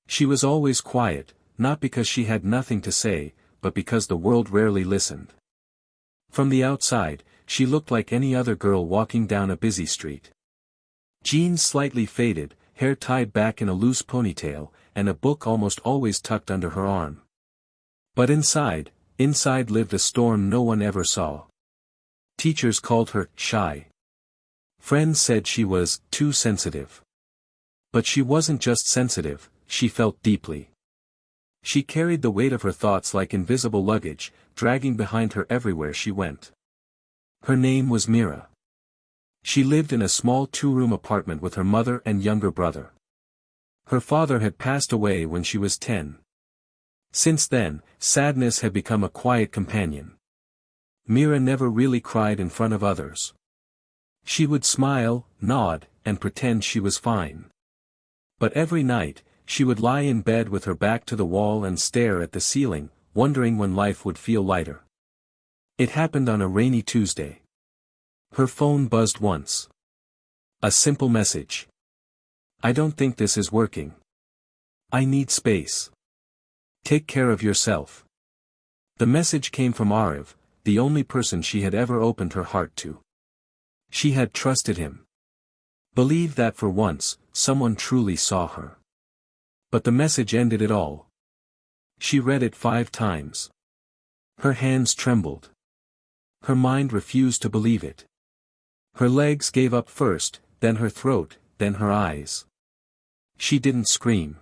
She was always quiet, not because she had nothing to say, but because the world rarely listened. From the outside, she looked like any other girl walking down a busy street. Jeans slightly faded, hair tied back in a loose ponytail, and a book almost always tucked under her arm. But inside lived a storm no one ever saw. Teachers called her shy. Friends said she was too sensitive. But she wasn't just sensitive, she felt deeply. She carried the weight of her thoughts like invisible luggage, dragging behind her everywhere she went. Her name was Mira. She lived in a small two-room apartment with her mother and younger brother. Her father had passed away when she was 10. Since then, sadness had become a quiet companion. Mira never really cried in front of others. She would smile, nod, and pretend she was fine. But every night, she would lie in bed with her back to the wall and stare at the ceiling, wondering when life would feel lighter. It happened on a rainy Tuesday. Her phone buzzed once. A simple message. "I don't think this is working. I need space. Take care of yourself." The message came from Ariv, the only person she had ever opened her heart to. She had trusted him. Believed that for once, someone truly saw her. But the message ended it all. She read it 5 times. Her hands trembled. Her mind refused to believe it. Her legs gave up first, then her throat, then her eyes. She didn't scream.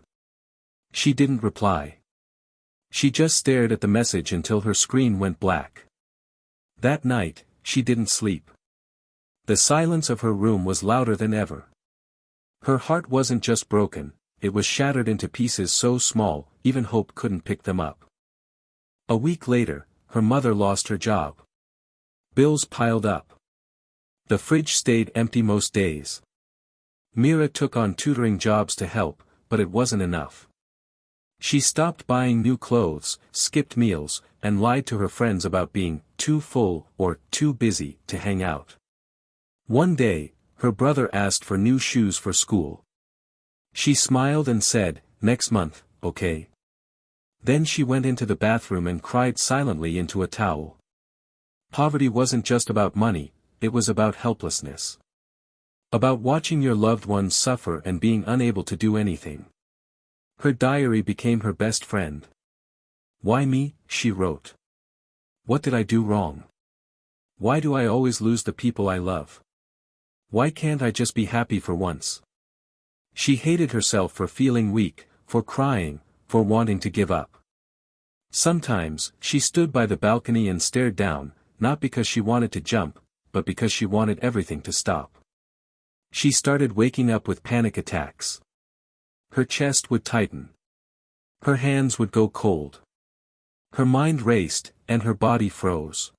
She didn't reply. She just stared at the message until her screen went black. That night, she didn't sleep. The silence of her room was louder than ever. Her heart wasn't just broken, it was shattered into pieces so small, even hope couldn't pick them up. A week later, her mother lost her job. Bills piled up. The fridge stayed empty most days. Mira took on tutoring jobs to help, but it wasn't enough. She stopped buying new clothes, skipped meals, and lied to her friends about being too full or too busy to hang out. One day, her brother asked for new shoes for school. She smiled and said, "Next month, okay?" Then she went into the bathroom and cried silently into a towel. Poverty wasn't just about money, it was about helplessness. About watching your loved ones suffer and being unable to do anything. Her diary became her best friend. "Why me?" she wrote. "What did I do wrong? Why do I always lose the people I love? Why can't I just be happy for once?" She hated herself for feeling weak, for crying, for wanting to give up. Sometimes, she stood by the balcony and stared down, not because she wanted to jump, but because she wanted everything to stop. She started waking up with panic attacks. Her chest would tighten. Her hands would go cold. Her mind raced, and her body froze.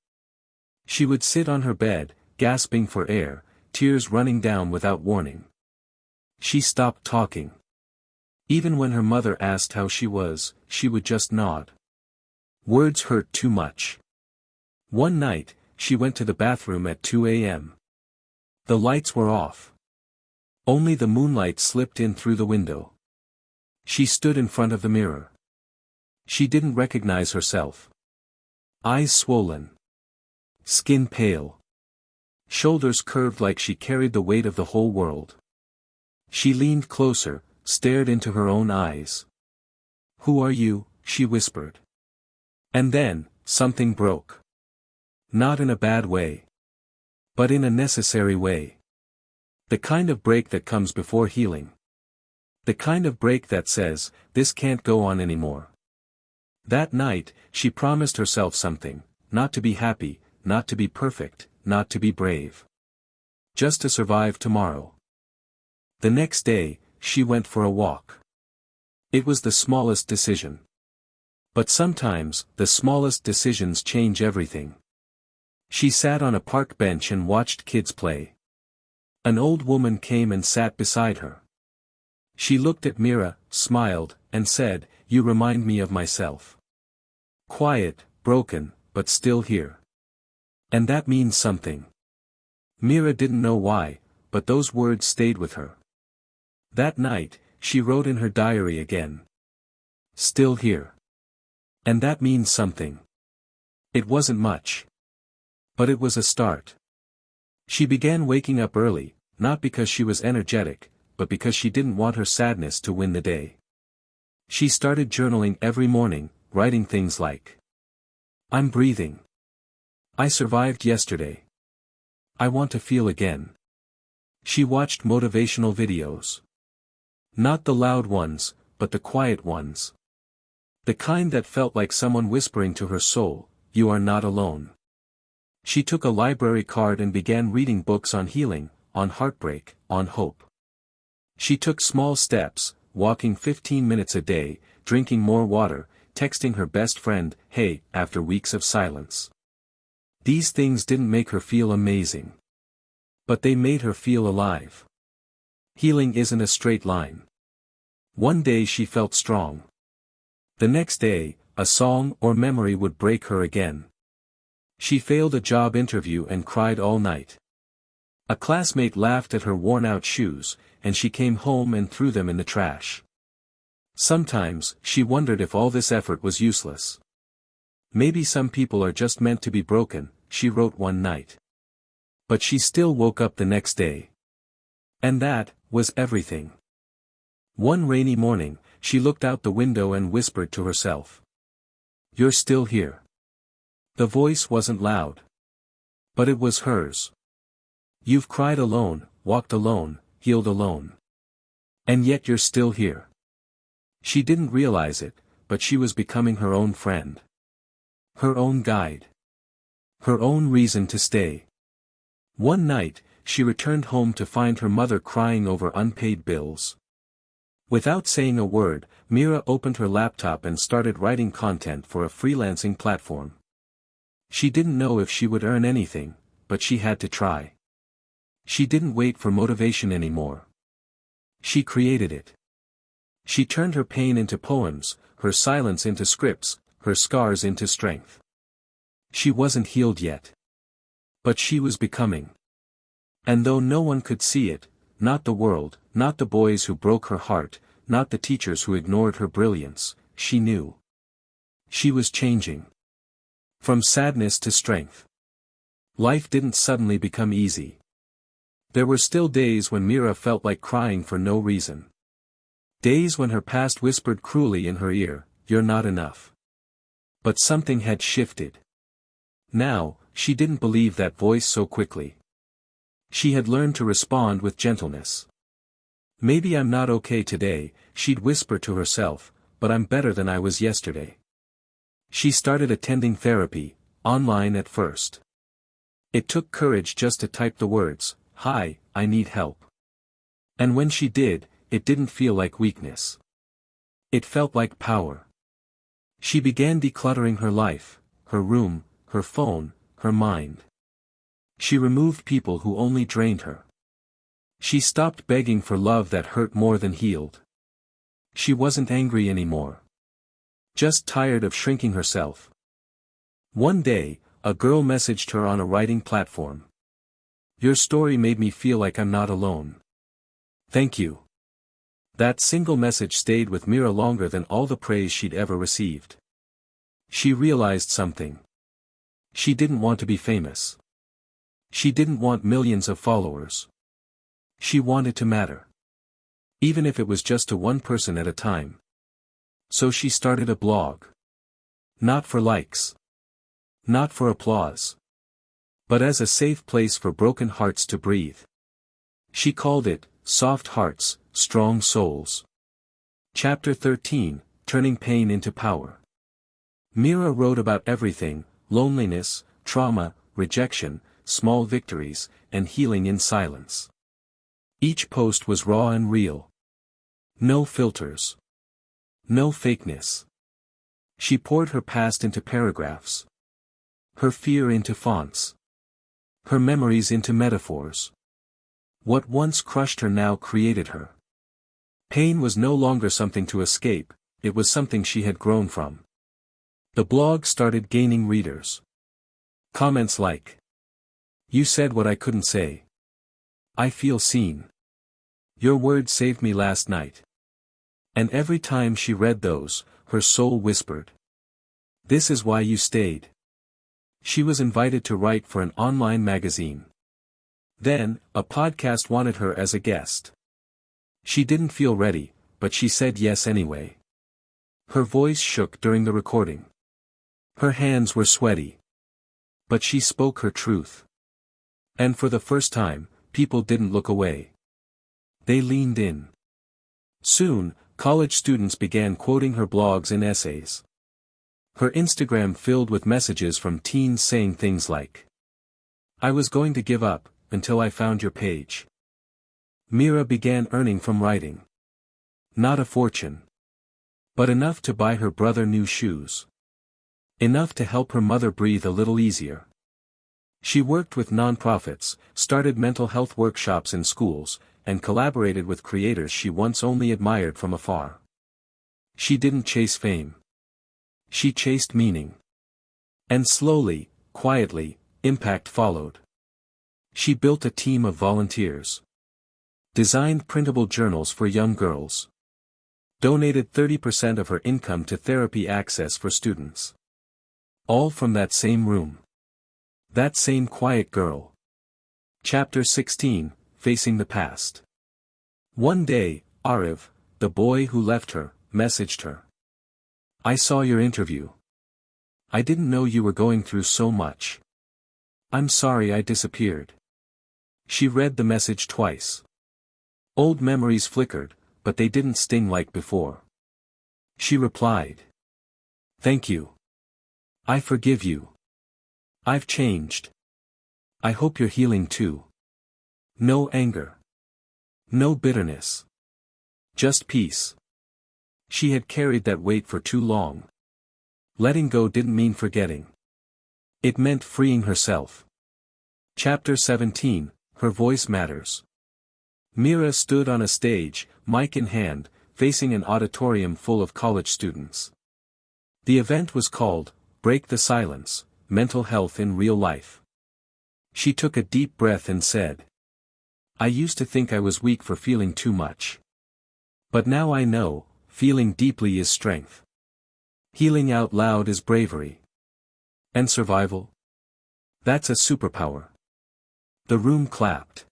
She would sit on her bed, gasping for air, tears running down without warning. She stopped talking. Even when her mother asked how she was, she would just nod. Words hurt too much. One night, she went to the bathroom at 2 a.m. The lights were off. Only the moonlight slipped in through the window. She stood in front of the mirror. She didn't recognize herself. Eyes swollen. Skin pale. Shoulders curved like she carried the weight of the whole world. She leaned closer, stared into her own eyes. "Who are you?" she whispered. And then, something broke. Not in a bad way. But in a necessary way. The kind of break that comes before healing. The kind of break that says, "This can't go on anymore." That night, she promised herself something, not to be happy, not to be perfect, not to be brave. Just to survive tomorrow. The next day, she went for a walk. It was the smallest decision. But sometimes, the smallest decisions change everything. She sat on a park bench and watched kids play. An old woman came and sat beside her. She looked at Mira, smiled, and said, "You remind me of myself. Quiet, broken, but still here." And that means something. Mira didn't know why, but those words stayed with her. That night, she wrote in her diary again. Still here. And that means something. It wasn't much. But it was a start. She began waking up early, not because she was energetic, but because she didn't want her sadness to win the day. She started journaling every morning, writing things like, "I'm breathing. I survived yesterday. I want to feel again." She watched motivational videos. Not the loud ones, but the quiet ones. The kind that felt like someone whispering to her soul, "You are not alone." She took a library card and began reading books on healing, on heartbreak, on hope. She took small steps, walking 15 minutes a day, drinking more water, texting her best friend, "Hey," after weeks of silence. These things didn't make her feel amazing. But they made her feel alive. Healing isn't a straight line. One day she felt strong. The next day, a song or memory would break her again. She failed a job interview and cried all night. A classmate laughed at her worn-out shoes, and she came home and threw them in the trash. Sometimes, she wondered if all this effort was useless. "Maybe some people are just meant to be broken," she wrote one night. But she still woke up the next day. And that was everything. One rainy morning, she looked out the window and whispered to herself, "You're still here." The voice wasn't loud. But it was hers. "You've cried alone, walked alone, healed alone. And yet you're still here." She didn't realize it, but she was becoming her own friend. Her own guide. Her own reason to stay. One night, she returned home to find her mother crying over unpaid bills. Without saying a word, Mira opened her laptop and started writing content for a freelancing platform. She didn't know if she would earn anything, but she had to try. She didn't wait for motivation anymore. She created it. She turned her pain into poems, her silence into scripts, her scars into strength. She wasn't healed yet. But she was becoming. And though no one could see it, not the world, not the boys who broke her heart, not the teachers who ignored her brilliance, she knew. She was changing. From sadness to strength. Life didn't suddenly become easy. There were still days when Mira felt like crying for no reason. Days when her past whispered cruelly in her ear, "You're not enough." But something had shifted. Now, she didn't believe that voice so quickly. She had learned to respond with gentleness. "Maybe I'm not okay today," she'd whisper to herself, "but I'm better than I was yesterday." She started attending therapy, online at first. It took courage just to type the words, "Hi, I need help." And when she did, it didn't feel like weakness. It felt like power. She began decluttering her life, her room, her phone, her mind. She removed people who only drained her. She stopped begging for love that hurt more than healed. She wasn't angry anymore. Just tired of shrinking herself. One day, a girl messaged her on a writing platform. "Your story made me feel like I'm not alone. Thank you." That single message stayed with Mira longer than all the praise she'd ever received. She realized something. She didn't want to be famous. She didn't want millions of followers. She wanted to matter. Even if it was just to one person at a time. So she started a blog. Not for likes. Not for applause. But as a safe place for broken hearts to breathe. She called it, Soft Hearts, Strong Souls. Chapter 13, Turning Pain into Power. Mira wrote about everything, loneliness, trauma, rejection, small victories, and healing in silence. Each post was raw and real. No filters. No fakeness. She poured her past into paragraphs. Her fear into fonts. Her memories into metaphors. What once crushed her now created her. Pain was no longer something to escape, it was something she had grown from. The blog started gaining readers. Comments like, "You said what I couldn't say. I feel seen. Your words saved me last night." And every time she read those, her soul whispered. This is why you stayed. She was invited to write for an online magazine. Then, a podcast wanted her as a guest. She didn't feel ready, but she said yes anyway. Her voice shook during the recording. Her hands were sweaty. But she spoke her truth. And for the first time, people didn't look away. They leaned in. Soon, college students began quoting her blogs and essays. Her Instagram filled with messages from teens saying things like, "I was going to give up, until I found your page." Mira began earning from writing. Not a fortune. But enough to buy her brother new shoes. Enough to help her mother breathe a little easier. She worked with nonprofits, started mental health workshops in schools, and collaborated with creators she once only admired from afar. She didn't chase fame. She chased meaning. And slowly, quietly, impact followed. She built a team of volunteers. Designed printable journals for young girls. Donated 30% of her income to therapy access for students. All from that same room. That same quiet girl. Chapter 16, Facing the Past. One day, Ariv, the boy who left her, messaged her. "I saw your interview. I didn't know you were going through so much. I'm sorry I disappeared." She read the message twice. Old memories flickered, but they didn't sting like before. She replied. "Thank you. I forgive you. I've changed. I hope you're healing too. No anger. No bitterness. Just peace." She had carried that weight for too long. Letting go didn't mean forgetting. It meant freeing herself. Chapter 17, Her Voice Matters. Mira stood on a stage, mic in hand, facing an auditorium full of college students. The event was called, Break the Silence, Mental Health in Real Life. She took a deep breath and said, "I used to think I was weak for feeling too much. But now I know, feeling deeply is strength. Healing out loud is bravery. And survival? That's a superpower." The room clapped.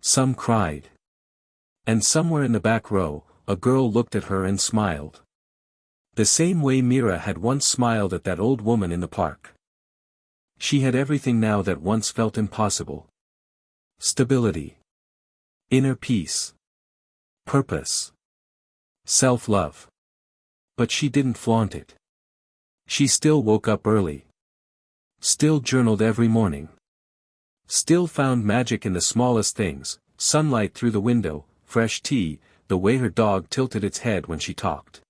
Some cried. And somewhere in the back row, a girl looked at her and smiled. The same way Mira had once smiled at that old woman in the park. She had everything now that once felt impossible. Stability. Inner peace. Purpose. Self-love. But she didn't flaunt it. She still woke up early. Still journaled every morning. Still found magic in the smallest things, sunlight through the window, fresh tea, the way her dog tilted its head when she talked.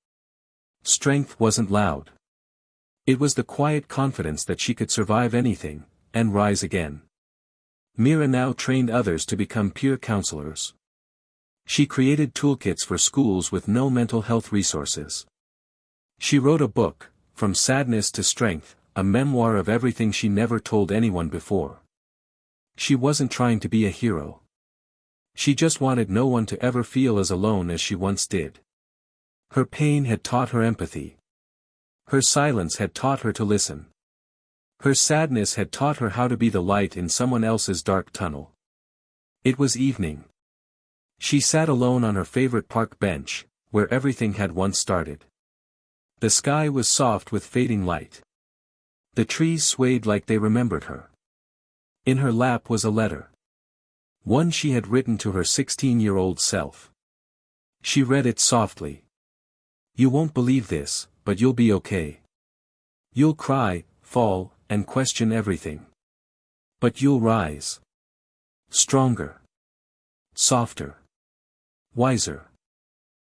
Strength wasn't loud. It was the quiet confidence that she could survive anything, and rise again. Mira now trained others to become peer counselors. She created toolkits for schools with no mental health resources. She wrote a book, From Sadness to Strength, a memoir of everything she never told anyone before. She wasn't trying to be a hero. She just wanted no one to ever feel as alone as she once did. Her pain had taught her empathy. Her silence had taught her to listen. Her sadness had taught her how to be the light in someone else's dark tunnel. It was evening. She sat alone on her favorite park bench, where everything had once started. The sky was soft with fading light. The trees swayed like they remembered her. In her lap was a letter. One she had written to her 16-year-old self. She read it softly. "You won't believe this, but you'll be okay. You'll cry, fall, and question everything. But you'll rise. Stronger. Softer. Wiser.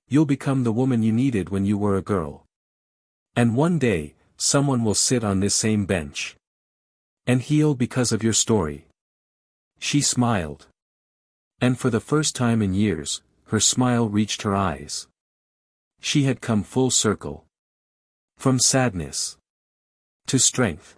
You'll become the woman you needed when you were a girl. And one day, someone will sit on this same bench. And heal because of your story." She smiled. And for the first time in years, her smile reached her eyes. She had come full circle. From sadness to strength.